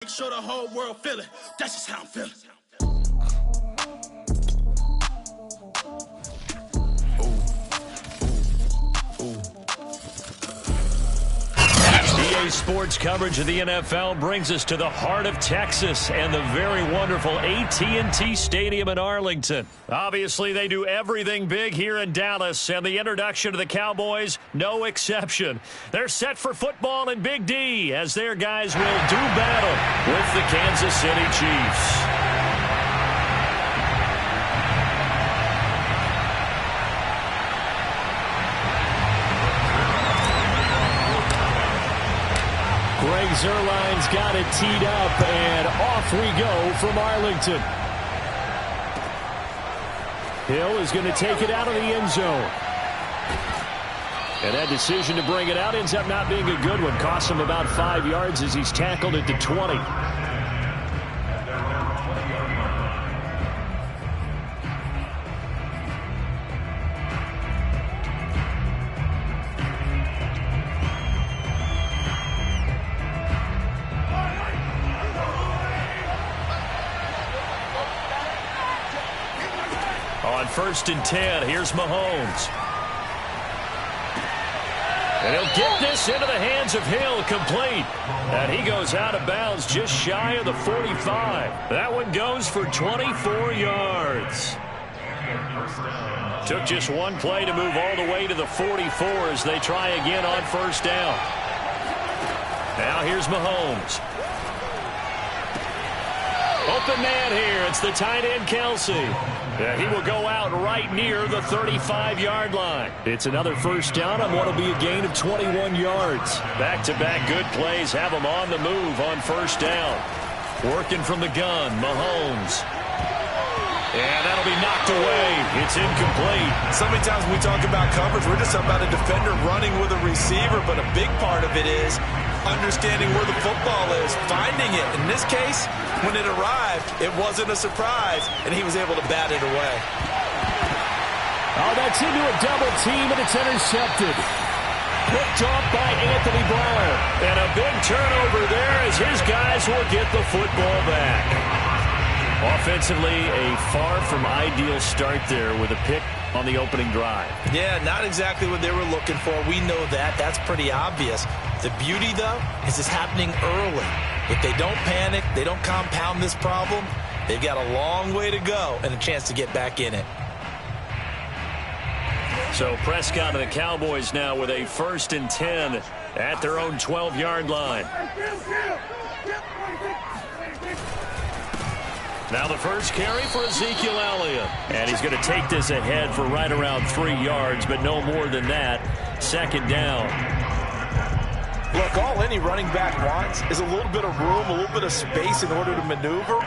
Make sure the whole world feel it. That's just how I'm feeling. EA Sports coverage of the NFL brings us to the heart of Texas and the very wonderful AT&T Stadium in Arlington. Obviously, they do everything big here in Dallas, and the introduction of the Cowboys, no exception. They're set for football in Big D as their guys will do battle with the Kansas City Chiefs. Greg Zuerlein's got it teed up, and off we go from Arlington. Hill is going to take it out of the end zone. And that decision to bring it out ends up not being a good one. Costs him about 5 yards as he's tackled at the 20. On 1st and 10, here's Mahomes. And he'll get this into the hands of Hill, complete. And he goes out of bounds just shy of the 45. That one goes for 24 yards. Took just one play to move all the way to the 44 as they try again on 1st down. Now here's Mahomes. Open man here. It's the tight end, Kelsey. Yeah, he will go out right near the 35-yard line. It's another 1st down on what will be a gain of 21 yards. Back-to-back good plays have him on the move on 1st down. Working from the gun, Mahomes. And that'll be knocked away. It's incomplete. So many times when we talk about coverage, we're just talking about a defender running with a receiver, but a big part of it is understanding where the football is, finding it. In this case, when it arrived, it wasn't a surprise, and he was able to bat it away. Oh, that's into a double team, and it's intercepted. Picked off by Anthony Brown. And a big turnover there as his guys will get the football back. Offensively, a far from ideal start there with a pick on the opening drive. Yeah, not exactly what they were looking for. We know that. That's pretty obvious. The beauty, though, is it's happening early. If they don't panic, they don't compound this problem, they've got a long way to go and a chance to get back in it. So Prescott and the Cowboys now with a 1st and 10 at their own 12-yard line. Now the first carry for Ezekiel Elliott. And he's going to take this ahead for right around 3 yards, but no more than that. 2nd down. Look, all any running back wants is a little bit of room, a little bit of space in order to maneuver.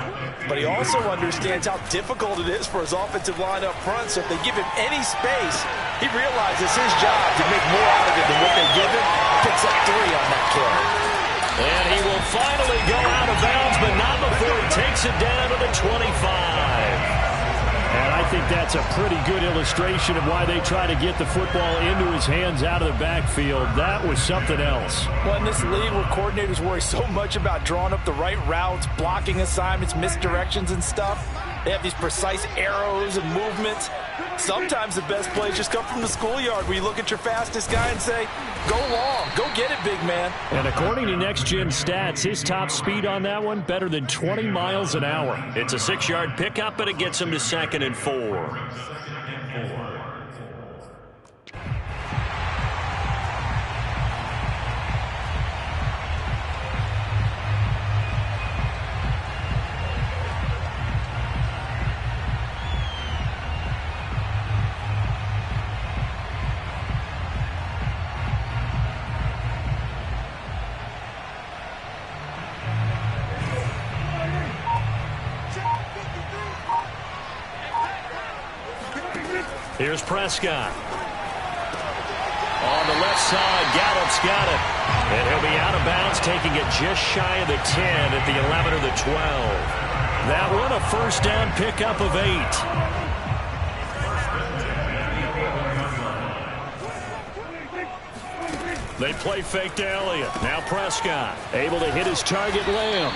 But he also understands how difficult it is for his offensive line up front. So if they give him any space, he realizes his job to make more out of it than what they give him. Picks up 3 on that carry. And he will finally go out of bounds, but not before he takes it down to the 25. And I think that's a pretty good illustration of why they try to get the football into his hands out of the backfield. That was something else. Well, in this league where coordinators worry so much about drawing up the right routes, blocking assignments, misdirections and stuff, they have these precise arrows and movements. Sometimes the best plays just come from the schoolyard where you look at your fastest guy and say, go long, go get it, big man. And according to Next Gen Stats, his top speed on that one, better than 20 miles an hour. It's a 6-yard pickup, but it gets him to 2nd and 4. Here's Prescott. On the left side, Gallup's got it. And he'll be out of bounds, taking it just shy of the 10 at the 11 or the 12. That one a 1st down pickup of 8. They play fake to Elliott. Now Prescott able to hit his target, Lamb.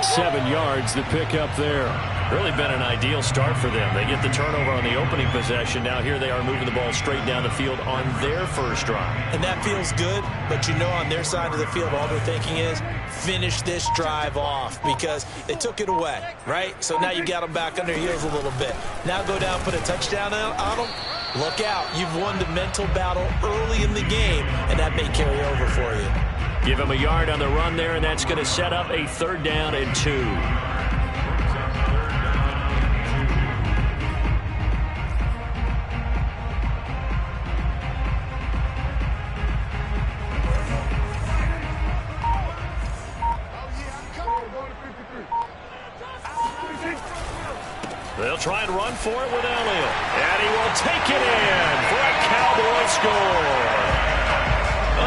7 yards to pick up there. Really been an ideal start for them. They get the turnover on the opening possession. Now here they are moving the ball straight down the field on their first drive. And that feels good, but you know on their side of the field all they're thinking is finish this drive off because they took it away, right? So now you got them back on their heels a little bit. Now go down, put a touchdown on them. Look out. You've won the mental battle early in the game, and that may carry over for you. Give him a yard on the run there, and that's going to set up a 3rd down and 2. They'll try and run for it with Elliott. And he will take it in for a Cowboy score.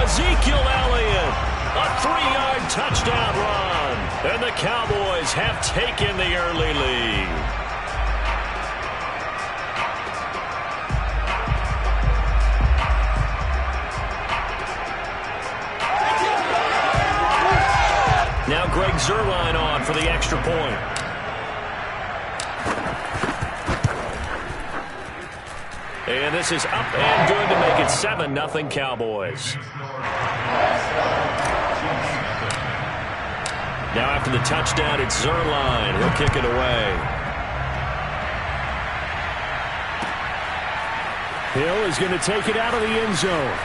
Ezekiel Elliott, a 3-yard touchdown run. And the Cowboys have taken the early lead. Now Greg Zuerlein on for the extra point. And this is up and good to make it 7-0 Cowboys. Now after the touchdown, it's Zuerlein. He'll kick it away. Hill is going to take it out of the end zone.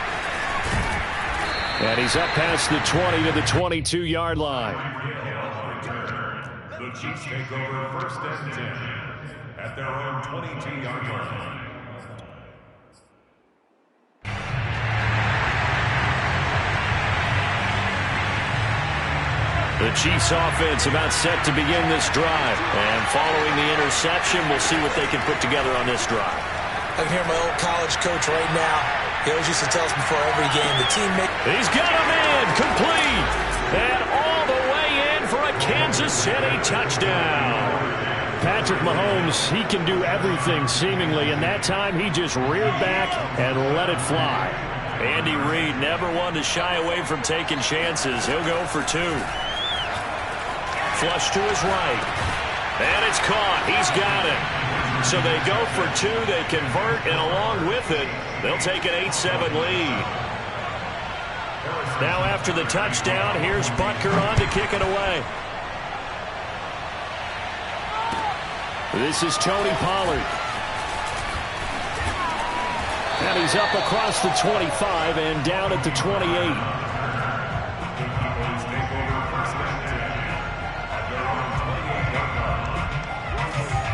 And he's up past the 20 to the 22-yard line. The Chiefs take over 1st and 10 at their own 22-yard line. The Chiefs offense about set to begin this drive. And following the interception, we'll see what they can put together on this drive. I can hear my old college coach right now. He always used to tell us before every game, the teammate. He's got a man complete. And all the way in for a Kansas City touchdown. Patrick Mahomes, he can do everything seemingly. And that time he just reared back and let it fly. Andy Reid never wanted to shy away from taking chances. He'll go for 2. Flush to his right. And it's caught. He's got it. So they go for 2. They convert, and along with it, they'll take an 8-7 lead. Now after the touchdown, here's Butker on to kick it away. This is Tony Pollard. And he's up across the 25 and down at the 28.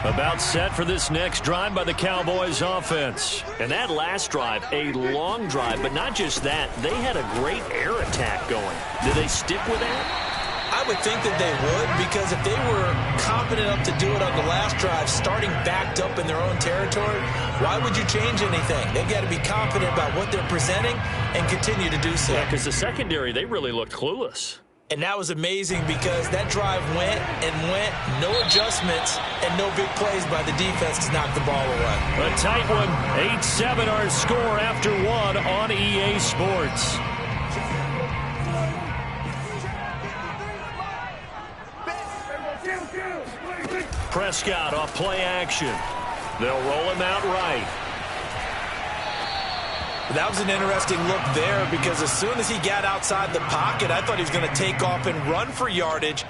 About set for this next drive by the Cowboys offense. And that last drive, a long drive, but not just that. They had a great air attack going. Did they stick with that? I would think that they would, because if they were confident enough to do it on the last drive, starting backed up in their own territory, why would you change anything? They've got to be confident about what they're presenting and continue to do so. Yeah, because the secondary, they really looked clueless. And that was amazing because that drive went and went, no adjustments, and no big plays by the defense to knock the ball away. A tight one, 8-7 our score after 1 on EA Sports. Prescott off play action. They'll roll him out right. That was an interesting look there because as soon as he got outside the pocket, I thought he was going to take off and run for yardage.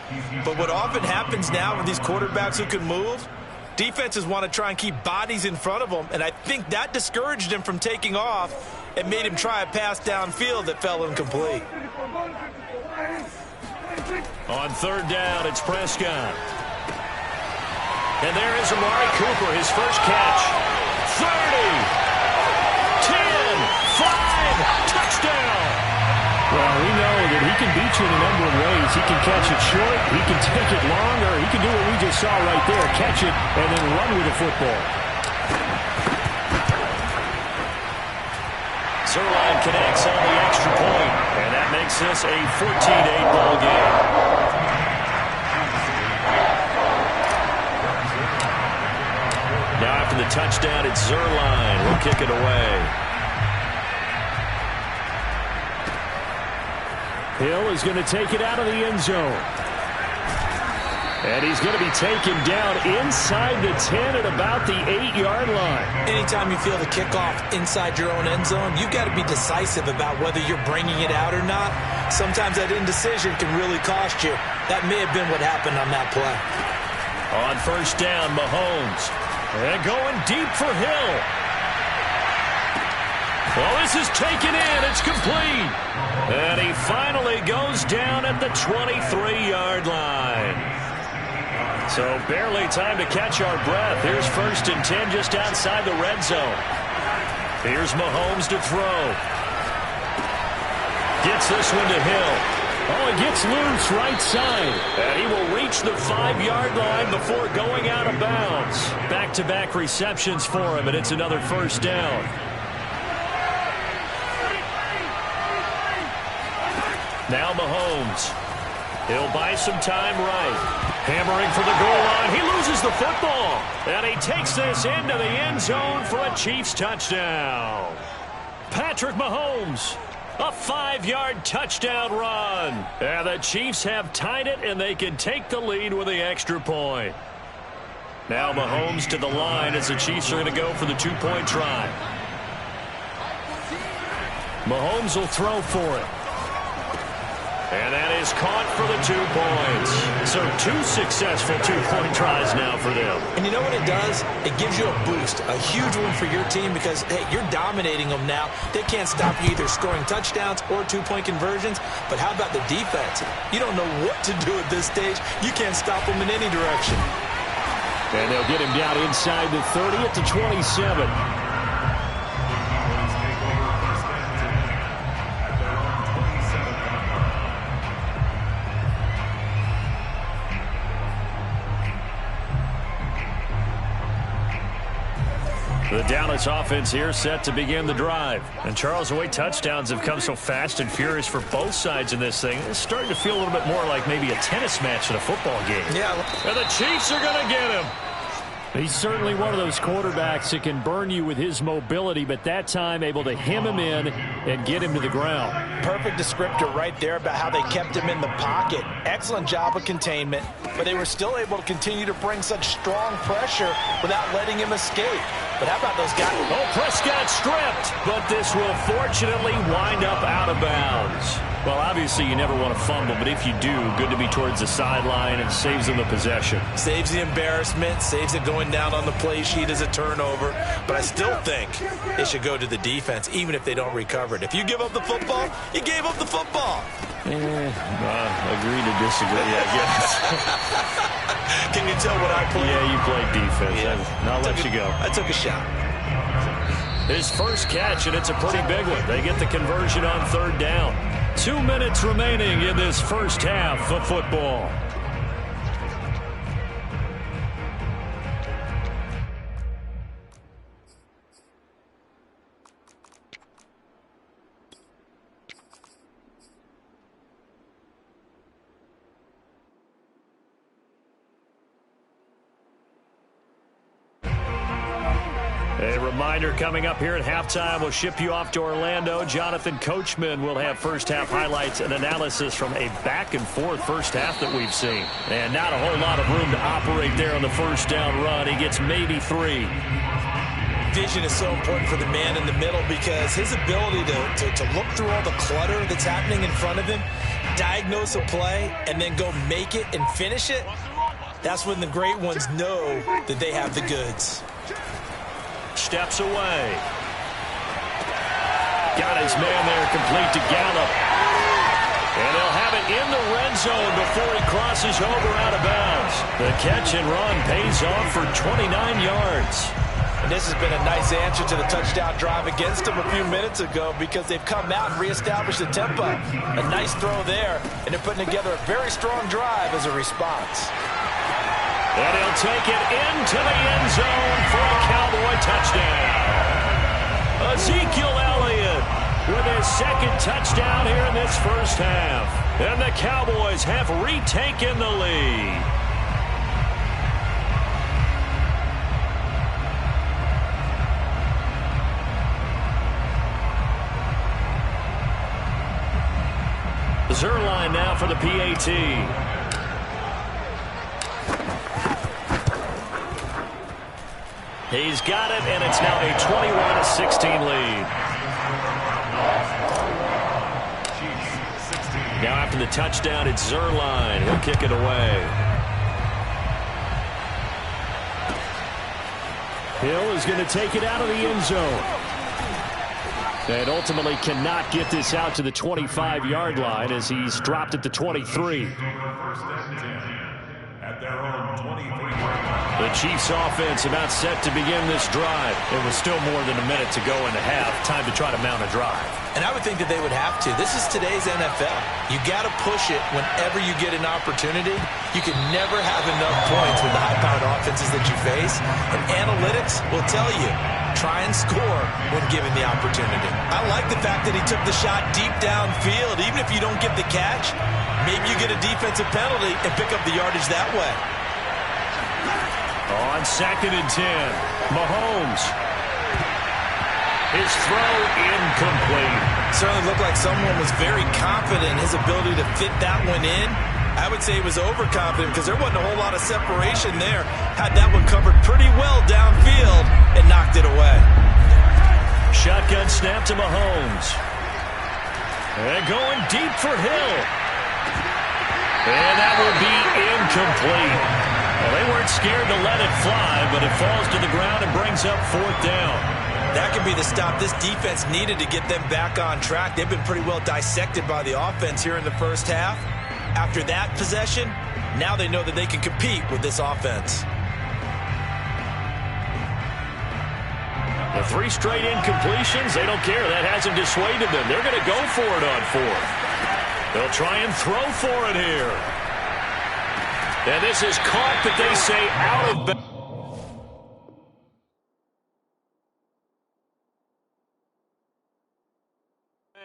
But what often happens now with these quarterbacks who can move, defenses want to try and keep bodies in front of them. And I think that discouraged him from taking off and made him try a pass downfield that fell incomplete. On 3rd down, it's Prescott. And there is Amari Cooper, his first catch. 30. 10, 5, touchdown. Well, we know that he can beat you in a number of ways. He can catch it short, he can take it long, or he can do what we just saw right there, catch it and then run with the football. Zuerlein connects on the extra point, and that makes this a 14-8 ball game. Now after the touchdown, it's Zuerlein. We'll kick it away. Hill is going to take it out of the end zone. And he's going to be taken down inside the 10 at about the 8-yard line. Anytime you feel the kickoff inside your own end zone, you've got to be decisive about whether you're bringing it out or not. Sometimes that indecision can really cost you. That may have been what happened on that play. On first down, Mahomes. And going deep for Hill. Well, this is taken in. It's complete. And he finally goes down at the 23-yard line. So barely time to catch our breath. Here's first and 10 just outside the red zone. Here's Mahomes to throw. Gets this one to Hill. Oh, it gets loose right side. And he will reach the 5-yard line before going out of bounds. Back-to-back receptions for him, and it's another first down. Now Mahomes. He'll buy some time right. Hammering for the goal line. He loses the football. And he takes this into the end zone for a Chiefs touchdown. Patrick Mahomes. A 5-yard touchdown run. And the Chiefs have tied it, and they can take the lead with the extra point. Now Mahomes to the line as the Chiefs are going to go for the 2-point try. Mahomes will throw for it. And that is caught for the 2 points. So 2 successful 2-point tries now for them. And you know what it does? It gives you a boost, a huge one for your team because, hey, you're dominating them now. They can't stop you either scoring touchdowns or 2-point conversions. But how about the defense? You don't know what to do at this stage. You can't stop them in any direction. And they'll get him down inside the 30 at the 27. The Dallas offense here set to begin the drive. And Charles, the way touchdowns have come so fast and furious for both sides in this thing, it's starting to feel a little bit more like maybe a tennis match in a football game. Yeah. And the Chiefs are going to get him. He's certainly one of those quarterbacks that can burn you with his mobility, but that time able to hem him in and get him to the ground. Perfect descriptor right there about how they kept him in the pocket. Excellent job of containment, but they were still able to continue to bring such strong pressure without letting him escape. But how about those guys? Oh, Prescott stripped, but this will fortunately wind up out of bounds. Well, obviously you never want to fumble, but if you do, good to be towards the sideline and saves them the possession. Saves the embarrassment, saves it going down on the play sheet as a turnover. But I still think it should go to the defense, even if they don't recover it. If you give up the football, you gave up the football. Agree to disagree, I guess. Can you tell what I played? Yeah, you played defense. Yeah. I'll let you go. I took a shot. His first catch, and it's a pretty big one. They get the conversion on third down. 2 minutes remaining in this first half of football. A reminder coming up here at halftime, we'll ship you off to Orlando. Jonathan Coachman will have first half highlights and analysis from a back-and-forth first half that we've seen. And not a whole lot of room to operate there on the first down run. He gets maybe 3. Vision is so important for the man in the middle because his ability to look through all the clutter that's happening in front of him, diagnose a play, and then go make it and finish it, that's when the great ones know that they have the goods. Steps away. Got his man there complete to Gallup. And they'll have it in the red zone before he crosses over out of bounds. The catch and run pays off for 29 yards. And this has been a nice answer to the touchdown drive against them a few minutes ago because they've come out and reestablished the tempo. A nice throw there, and they're putting together a very strong drive as a response. And he'll take it into the end zone for a Cowboy touchdown. Ezekiel Elliott with his second touchdown here in this first half. And the Cowboys have retaken the lead. Zerline now for the PAT. He's got it, and it's now a 21-16 lead. Now after the touchdown, it's Zerline. He'll kick it away. Hill is going to take it out of the end zone. And ultimately cannot get this out to the 25-yard line as he's dropped at the 23. The Chiefs offense about set to begin this drive. It was still more than a minute to go in the half. Time to try to mount a drive. And I would think that they would have to. This is today's NFL. You got to push it whenever you get an opportunity. You can never have enough points with the high-powered offenses that you face. And analytics will tell you, try and score when given the opportunity. I like the fact that he took the shot deep downfield. Even if you don't get the catch, maybe you get a defensive penalty and pick up the yardage that way. On 2nd and 10, Mahomes. His throw incomplete. Certainly looked like someone was very confident in his ability to fit that one in. I would say he was overconfident because there wasn't a whole lot of separation there. Had that one covered pretty well downfield and knocked it away. Shotgun snap to Mahomes. And going deep for Hill. And that will be incomplete. Well, they weren't scared to let it fly, but it falls to the ground and brings up 4th down. That could be the stop this defense needed to get them back on track. They've been pretty well dissected by the offense here in the first half. After that possession, now they know that they can compete with this offense. The 3 straight incompletions, they don't care. That hasn't dissuaded them. They're going to go for it on 4th. They'll try and throw for it here. And this is caught, but they say out of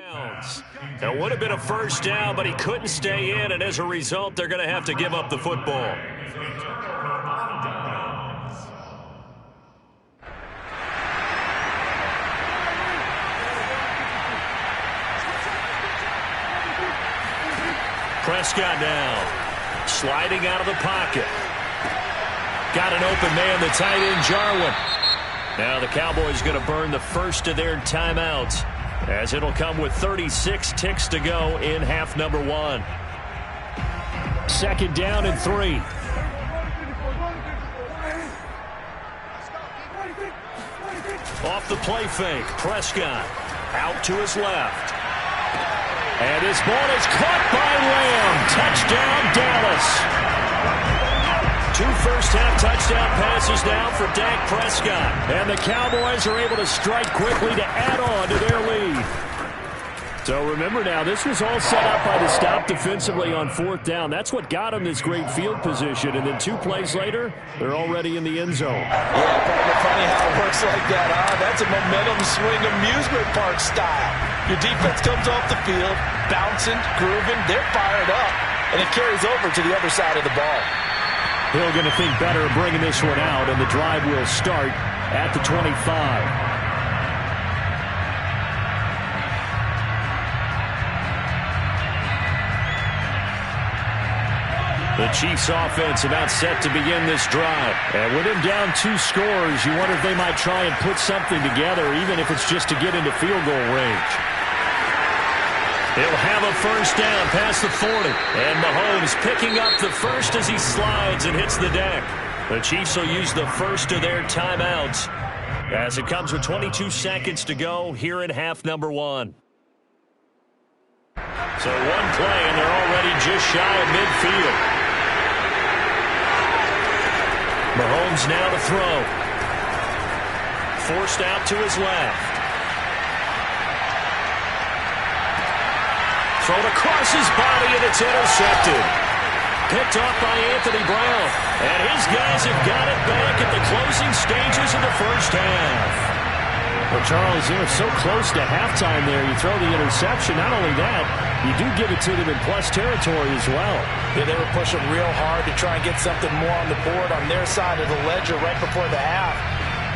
bounds. That would have been a first down, but he couldn't stay in, and as a result, they're going to have to give up the football. Prescott now. Sliding out of the pocket. Got an open man, the tight end, Jarwin. Now the Cowboys going to burn the first of their timeouts, as it'll come with 36 ticks to go in half number 1. 2nd down and 3. Off the play fake, Prescott out to his left. And his ball is caught by Lamb. Touchdown, Dallas. 2 first-half touchdown passes now for Dak Prescott. And the Cowboys are able to strike quickly to add on to their lead. So remember now, this was all set up by the stop defensively on 4th down. That's what got them this great field position. And then 2 plays later, they're already in the end zone. Yeah, probably funny how it works like that, huh? That's a momentum swing amusement park style. Your defense comes off the field, bouncing, grooving, they're fired up, and it carries over to the other side of the ball. Hill going to think better of bringing this one out, and the drive will start at the 25. The Chiefs offense about set to begin this drive. And with him down 2 scores, you wonder if they might try and put something together, even if it's just to get into field goal range. He'll have a first down past the 40. And Mahomes picking up the first as he slides and hits the deck. The Chiefs will use the first of their timeouts as it comes with 22 seconds to go here in half number 1. So 1 play, and they're already just shy of midfield. Mahomes now to throw. Forced out to his left. Thrown across his body, and it's intercepted. Picked off by Anthony Brown. And his guys have got it back at the closing stages of the first half. Well, Charles, they're so close to halftime there. You throw the interception. Not only that, you do give it to them in plus territory as well. Yeah, they were pushing real hard to try and get something more on the board on their side of the ledger right before the half.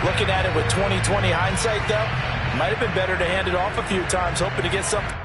Looking at it with 20/20 hindsight, though, might have been better to hand it off a few times, hoping to get something.